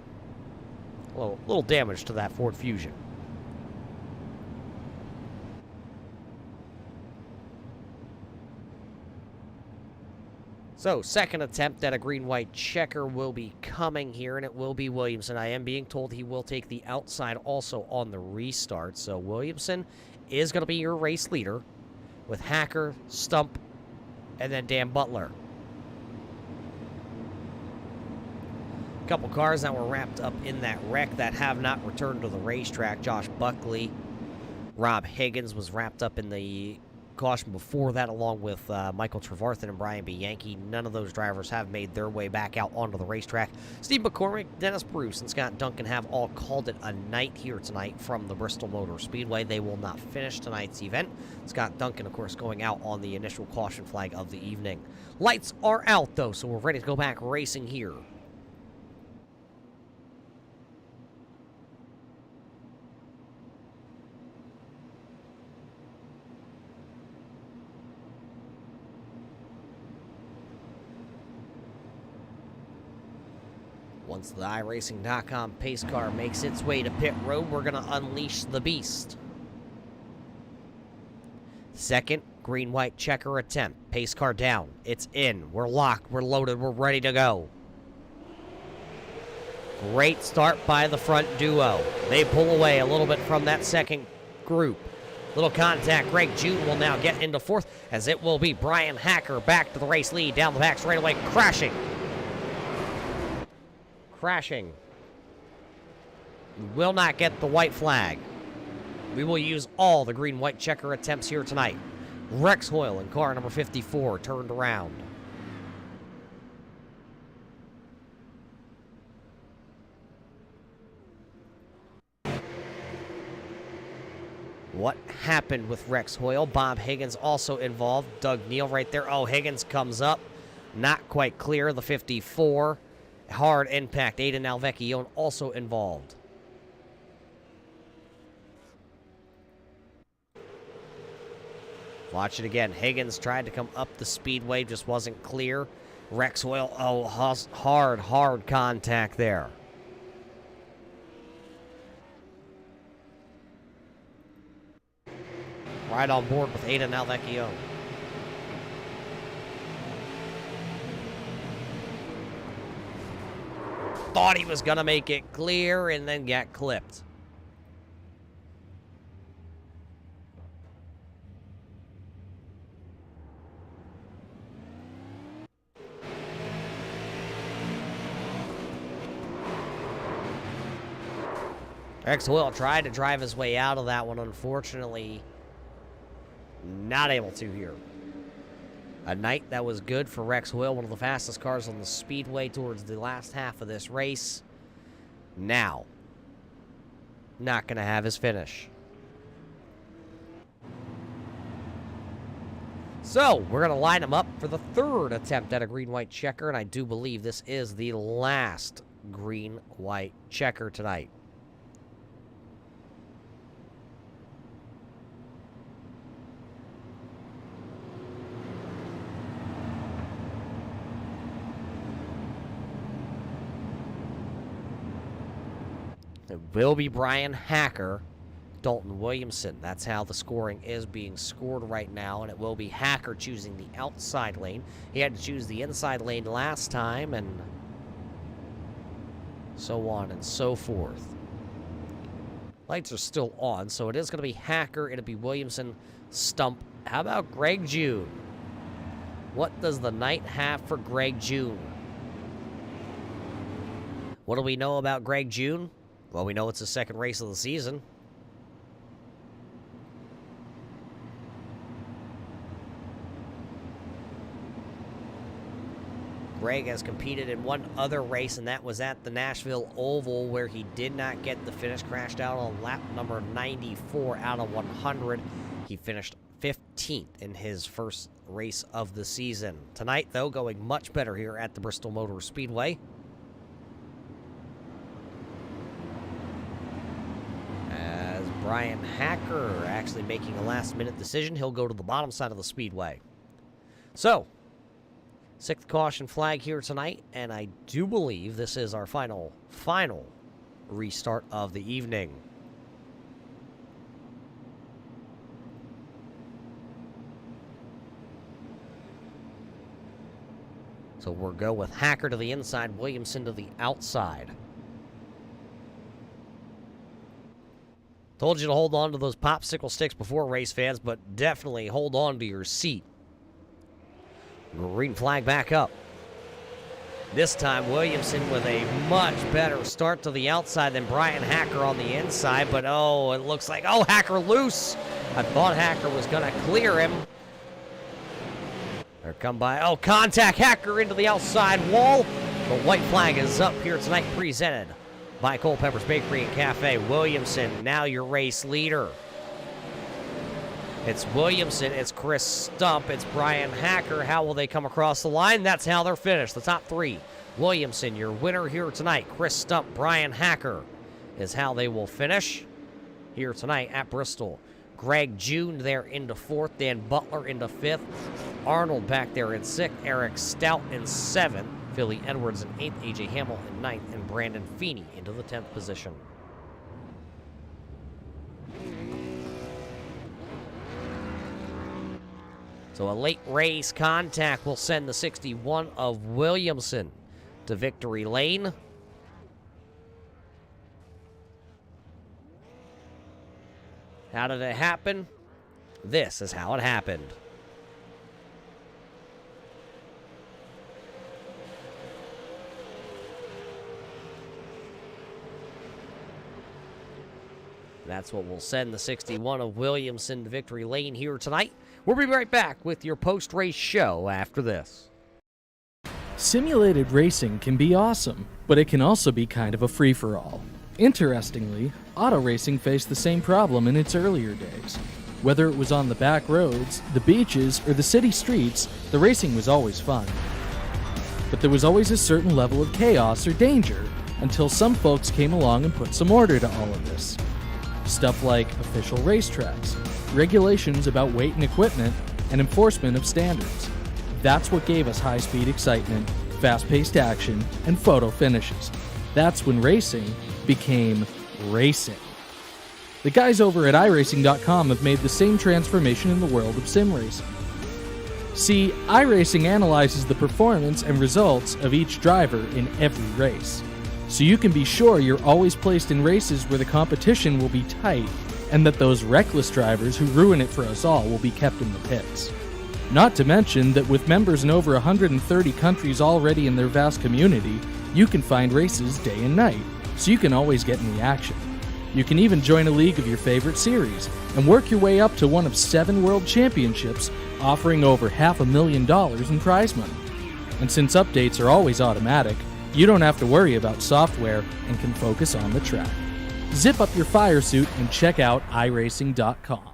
A little damage to that Ford Fusion. So, second attempt at a green-white checker will be coming here, and it will be Williamson. I am being told he will take the outside also on the restart. So, Williamson is going to be your race leader with Hacker, Stump, and then Dan Butler. A couple cars that were wrapped up in that wreck that have not returned to the racetrack. Josh Buckley, Rob Higgins was wrapped up in the caution before that, along with Michael Trevarthen and Brian B. Yankee. None of those drivers have made their way back out onto the racetrack. Steve McCormick, Dennis Bruce, and Scott Duncan have all called it a night here tonight from the Bristol Motor Speedway. They will not finish tonight's event. Scott Duncan, of course, going out on the initial caution flag of the evening. Lights are out, though, so we're ready to go back racing here. Once the iRacing.com pace car makes its way to pit road, we're going to unleash the beast. Second green-white checker attempt. Pace car down. It's in. We're locked. We're loaded. We're ready to go. Great start by the front duo. They pull away a little bit from that second group. Little contact. Greg June will now get into fourth, as it will be Brian Hacker back to the race lead down the back straightaway, crashing. Crashing. We will not get the white flag. We will use all the green-white checker attempts here tonight. Rex Hoyle in car number 54 turned around. What happened with Rex Hoyle? Bob Higgins also involved. Doug Neal right there. Oh, Higgins comes up. Not quite clear. The 54. Hard impact. Aiden Alvecchione also involved. Watch it again. Higgins tried to come up the speedway. Just wasn't clear. Rex Hoyle. Oh, hard contact there. Right on board with Aiden Alvecchione. Thought he was going to make it clear and then got clipped. Rex Hoyle tried to drive his way out of that one, unfortunately. Not able to here. A night that was good for Rex Hoyle, one of the fastest cars on the speedway towards the last half of this race. Now, not going to have his finish. So, we're going to line him up for the third attempt at a green-white checker, and I do believe this is the last green-white checker tonight. It will be Brian Hacker, Dalton Williamson. That's how the scoring is being scored right now, and it will be Hacker choosing the outside lane. He had to choose the inside lane last time, and so on and so forth. Lights are still on, so it is going to be Hacker. It'll be Williamson, Stump. How about Greg June? What does the night have for Greg June? What do we know about Greg June? Well, we know it's the second race of the season. Greg has competed in one other race, and that was at the Nashville Oval, where he did not get the finish. Crashed out on lap number 94 out of 100. He finished 15th in his first race of the season. Tonight, though, going much better here at the Bristol Motor Speedway. Brian Hacker actually making a last-minute decision. He'll go to the bottom side of the speedway. So, sixth caution flag here tonight, and I do believe this is our final restart of the evening. So we'll go with Hacker to the inside, Williamson to the outside. Told you to hold on to those popsicle sticks before, race fans, but definitely hold on to your seat. Green flag back up. This time, Williamson with a much better start to the outside than Brian Hacker on the inside, but oh, it looks like, oh, Hacker loose. I thought Hacker was going to clear him. There come by, oh, contact, Hacker into the outside wall. The white flag is up here tonight, presented by Culpepper's Bakery and Cafe. Williamson, now your race leader. It's Williamson, it's Chris Stump, it's Brian Hacker. How will they come across the line? That's how they're finished. The top three. Williamson, your winner here tonight. Chris Stump, Brian Hacker is how they will finish here tonight at Bristol. Greg June there into fourth, Dan Butler into fifth, Arnold back there in sixth, Eric Stout in seventh, Philly Edwards in 8th, AJ Hamill in 9th, and Brandon Feeney into the 10th position. So a late race contact will send the 61 of Williamson to victory lane. How did it happen? This is how it happened. That's what will send the 61 of Williamson to victory lane here tonight. We'll be right back with your post-race show after this. Simulated racing can be awesome, but it can also be kind of a free-for-all. Interestingly, auto racing faced the same problem in its earlier days. Whether it was on the back roads, the beaches, or the city streets, the racing was always fun. But there was always a certain level of chaos or danger, until some folks came along and put some order to all of this. Stuff like official racetracks, regulations about weight and equipment, and enforcement of standards. That's what gave us high-speed excitement, fast-paced action, and photo finishes. That's when racing became racing. The guys over at iRacing.com have made the same transformation in the world of sim racing. See, iRacing analyzes the performance and results of each driver in every race, so you can be sure you're always placed in races where the competition will be tight and that those reckless drivers who ruin it for us all will be kept in the pits. Not to mention that with members in over 130 countries already in their vast community, you can find races day and night, so you can always get in the action. You can even join a league of your favorite series and work your way up to one of 7 world championships, offering over $500,000 in prize money. And since updates are always automatic, you don't have to worry about software and can focus on the track. Zip up your fire suit and check out iRacing.com.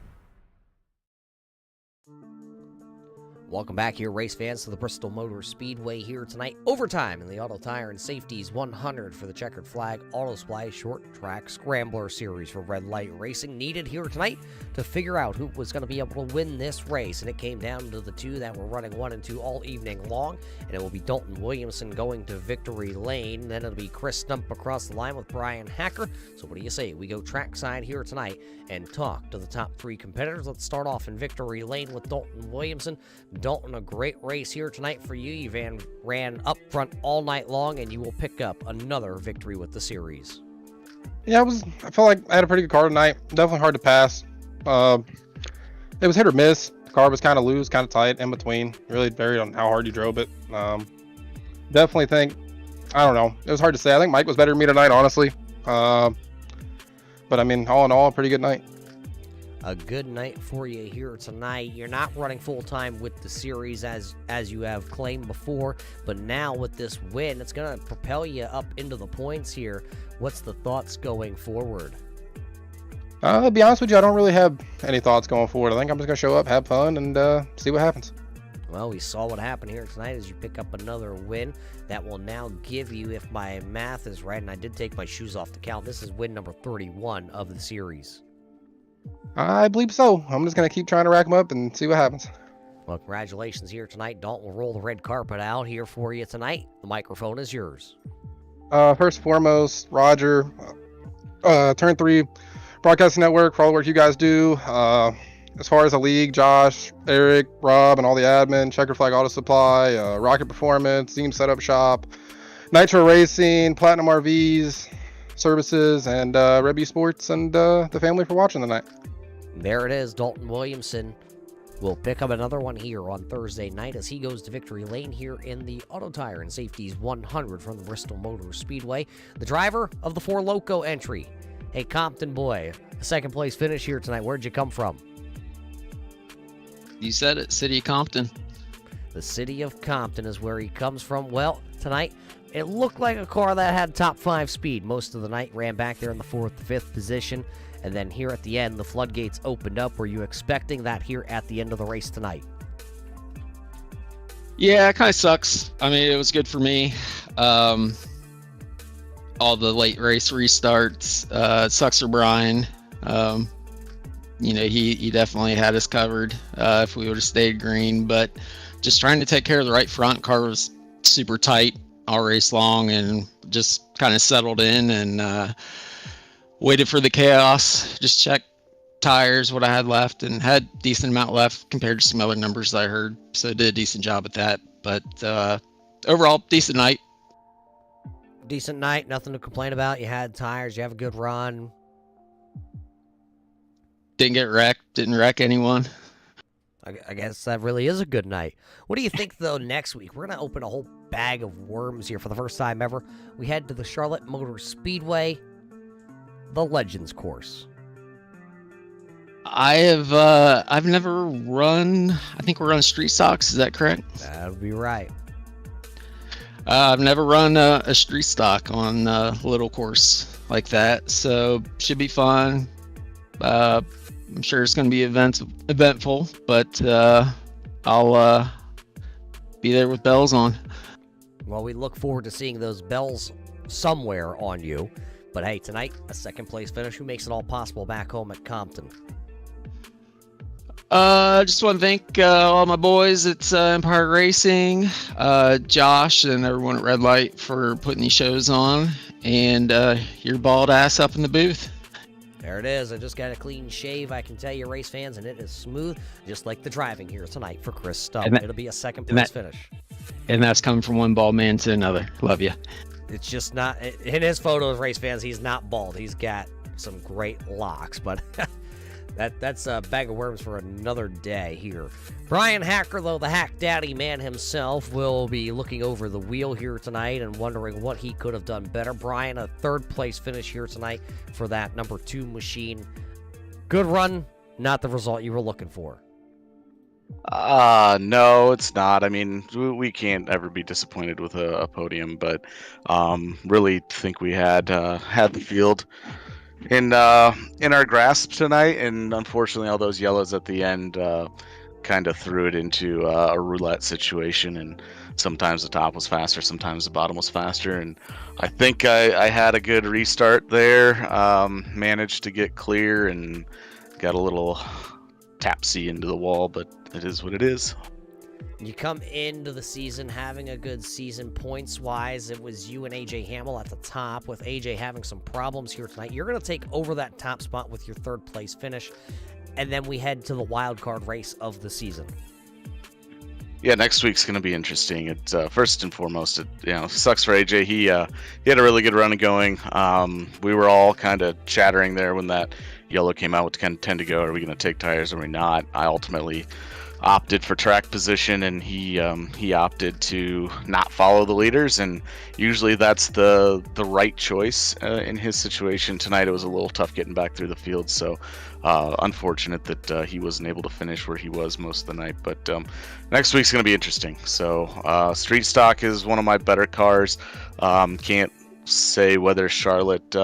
Welcome back here, race fans, to the Bristol Motor Speedway here tonight. Overtime in the Autotire and Safeties 100 for the Checkered Flag Auto Supply Short Track Scrambler Series for red light racing. Needed here tonight to figure out who was going to be able to win this race, and it came down to the two that were running 1 and 2 all evening long, and it will be Dalton Williamson going to victory lane. Then it'll be Chris Stump across the line with Brian Hacker. So what do you say? We go trackside here tonight and talk to the top 3 competitors. Let's start off in victory lane with Dalton Williamson. Dalton, a great race here tonight for you. You ran up front all night long, and you will pick up another victory with the series. Yeah, I felt like I had a pretty good car tonight. Definitely hard to pass. It was hit or miss. The car was kind of loose, kind of tight in between. Really varied on how hard you drove it. Definitely think, I don't know. It was hard to say. I think Mike was better than me tonight, honestly. But I mean, all in all, a pretty good night. A good night for you here tonight. You're not running full-time with the series as you have claimed before, but now with this win, it's going to propel you up into the points here. What's the thoughts going forward? To be honest with you, I don't really have any thoughts going forward. I think I'm just going to show up, have fun, and see what happens. Well, we saw what happened here tonight as you pick up another win. That will now give you, if my math is right, and I did take my shoes off to count, this is win number 31 of the series. I believe so. I'm just going to keep trying to rack them up and see what happens. Well, congratulations here tonight. Dalton will roll the red carpet out here for you tonight. The microphone is yours. First and foremost, Roger, Turn 3 Broadcasting Network, for all the work you guys do. As far as the league, Josh, Eric, Rob, and all the admin, Checkered Flag Auto Supply, Rocket Performance, Team Setup Shop, Nitro Racing, Platinum RVs, Services, and Rebby Sports, and the family for watching tonight. There it is. Dalton Williamson will pick up another one here on Thursday night as he goes to victory lane here in the Autotire and Safeties 100 from the Bristol Motor Speedway. The driver of the 4 Loco entry. Hey, Compton boy, a second place finish here tonight. Where'd you come from? You said it, City of Compton. The city of Compton is where he comes from. Well, tonight, it looked like a car that had top 5 speed. Most of the night ran back there in the 4th, 5th position. And then here at the end, the floodgates opened up. Were you expecting that here at the end of the race tonight? Yeah, it kind of sucks. I mean, it was good for me. All the late race restarts. It sucks for Brian. You know, he definitely had us covered if we would have stayed green. But just trying to take care of the right front. Car was super tight. all race long, and just kind of settled in and waited for the chaos. Just checked tires, what I had left, and had decent amount left compared to some other numbers that I heard. So did a decent job at that. But overall, decent night. Decent night, nothing to complain about. You had tires, you have a good run. Didn't get wrecked, didn't wreck anyone. I guess that really is a good night. What do you think, though, next week? We're going to open a whole bag of worms here for the first time ever. We head to the Charlotte Motor Speedway, the Legends course. I've never run, I think we're running street stocks, is that correct? That would be right. I've never run a street stock on a little course like that, so should be fun. I'm sure it's going to be eventful, but I'll be there with bells on. Well, we look forward to seeing those bells somewhere on you. But hey, tonight, a second place finish. Who makes it all possible back home at Compton? Just want to thank all my boys at Empire Racing, Josh and everyone at Red Light for putting these shows on, and your bald ass up in the booth. There it is. I just got a clean shave, I can tell you, race fans, and it is smooth, just like the driving here tonight for Chris Stump. It'll be a second place finish. And that's coming from one bald man to another. Love you. It's just not, in his photos, race fans, he's not bald. He's got some great locks, but that's a bag of worms for another day here. Brian Hacker, though, the Hack Daddy man himself, will be looking over the wheel here tonight and wondering what he could have done better. Brian, a third place finish here tonight for that number 2 machine. Good run, not the result you were looking for. No, it's not. I mean, we can't ever be disappointed with a podium, but really think we had the field in our grasp tonight, and unfortunately all those yellows at the end kind of threw it into a roulette situation, and sometimes the top was faster, sometimes the bottom was faster, and I think I had a good restart there, managed to get clear and got a little tapsy into the wall, but it is what it is. You come into the season having a good season points-wise. It was you and AJ Hamill at the top, with AJ having some problems here tonight. You're going to take over that top spot with your third-place finish, and then we head to the wild card race of the season. Yeah, next week's going to be interesting. It first and foremost, it sucks for AJ. He had a really good run going. We were all kind of chattering there when that yellow came out with 10 to go. Are we going to take tires or are we not? I ultimately opted for track position, and he opted to not follow the leaders, and usually that's the right choice in his situation. Tonight it was a little tough getting back through the field, so unfortunate that he wasn't able to finish where he was most of the night. But next week's going to be interesting. So street stock is one of my better cars. Can't say whether Charlotte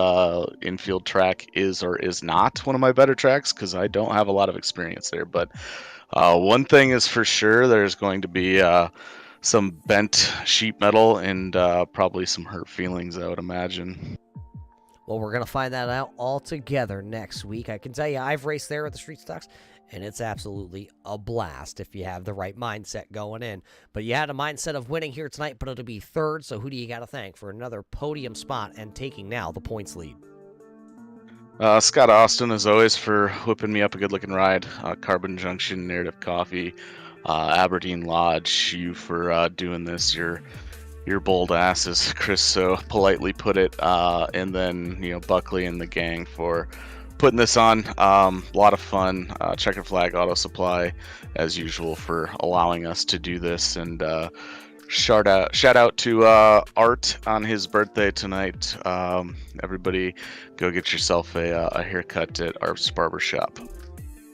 infield track is or is not one of my better tracks because I don't have a lot of experience there, but one thing is for sure, there's going to be some bent sheet metal and probably some hurt feelings, I would imagine. Well, we're going to find that out all together next week. I can tell you, I've raced there at the Street Stocks, and it's absolutely a blast if you have the right mindset going in. But you had a mindset of winning here tonight, but it'll be third, so who do you got to thank for another podium spot and taking now the points lead? Scott Austin, as always, for whipping me up a good-looking ride. Carbon Junction, Narrative Coffee, Aberdeen Lodge, you for doing this. Your bold ass, as Chris so politely put it, and then Buckley and the gang for putting this on. A lot of fun. Checkered Flag Auto Supply, as usual, for allowing us to do this, and shout out to Art on his birthday tonight. Everybody go get yourself a haircut at Art's Barbershop.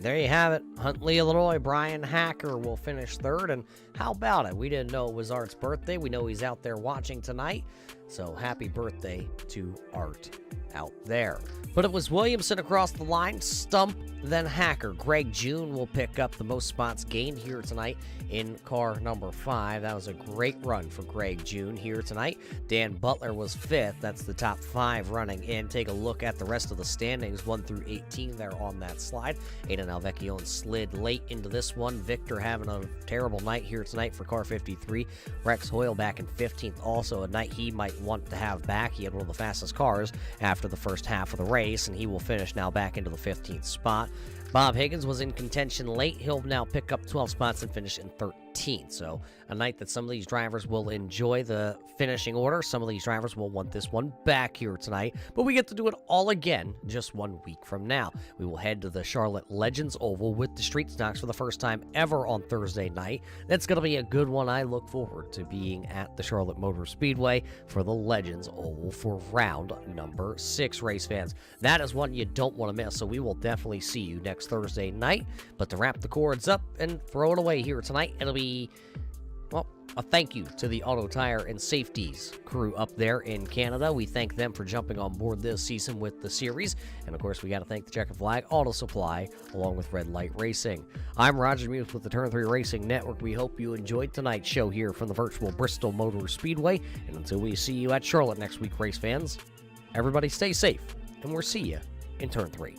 There you have it. Huntley, Illinois, Brian Hacker will finish third. And how about it? We didn't know it was Art's birthday. We know he's out there watching tonight. So happy birthday to Art out there. But it was Williamson across the line, Stump, then Hacker. Greg June will pick up the most spots gained here tonight in car number 5. That was a great run for Greg June here tonight. Dan Butler was 5th. That's the top 5 running in. Take a look at the rest of the standings, 1 through 18 there on that slide. Aiden Alvecchione slid late into this one. Victor having a terrible night here here tonight for car 53. Rex Hoyle back in 15th. Also a night he might want to have back. He had one of the fastest cars after the first half of the race, and he will finish now back into the 15th spot. Bob Higgins was in contention late. He'll now pick up 12 spots and finish in 13th. So a night that some of these drivers will enjoy the finishing order. Some of these drivers will want this one back here tonight. But we get to do it all again just 1 week from now. We will head to the Charlotte Legends Oval with the street stocks for the first time ever on Thursday night. That's going to be a good one. I look forward to being at the Charlotte Motor Speedway for the Legends Oval for round number 6, race fans. That is one you don't want to miss, so we will definitely see you next Thursday night. But to wrap the cords up and throw it away here tonight, it'll be, well, a thank you to the Autotire and Safeties crew up there in Canada. We thank them for jumping on board this season with the series. And, of course, we got to thank the Checkered Flag Auto Supply along with Red Light Racing. I'm Roger Muse with the Turn 3 Racing Network. We hope you enjoyed tonight's show here from the virtual Bristol Motor Speedway. And until we see you at Charlotte next week, race fans, everybody stay safe, and we'll see you in Turn 3.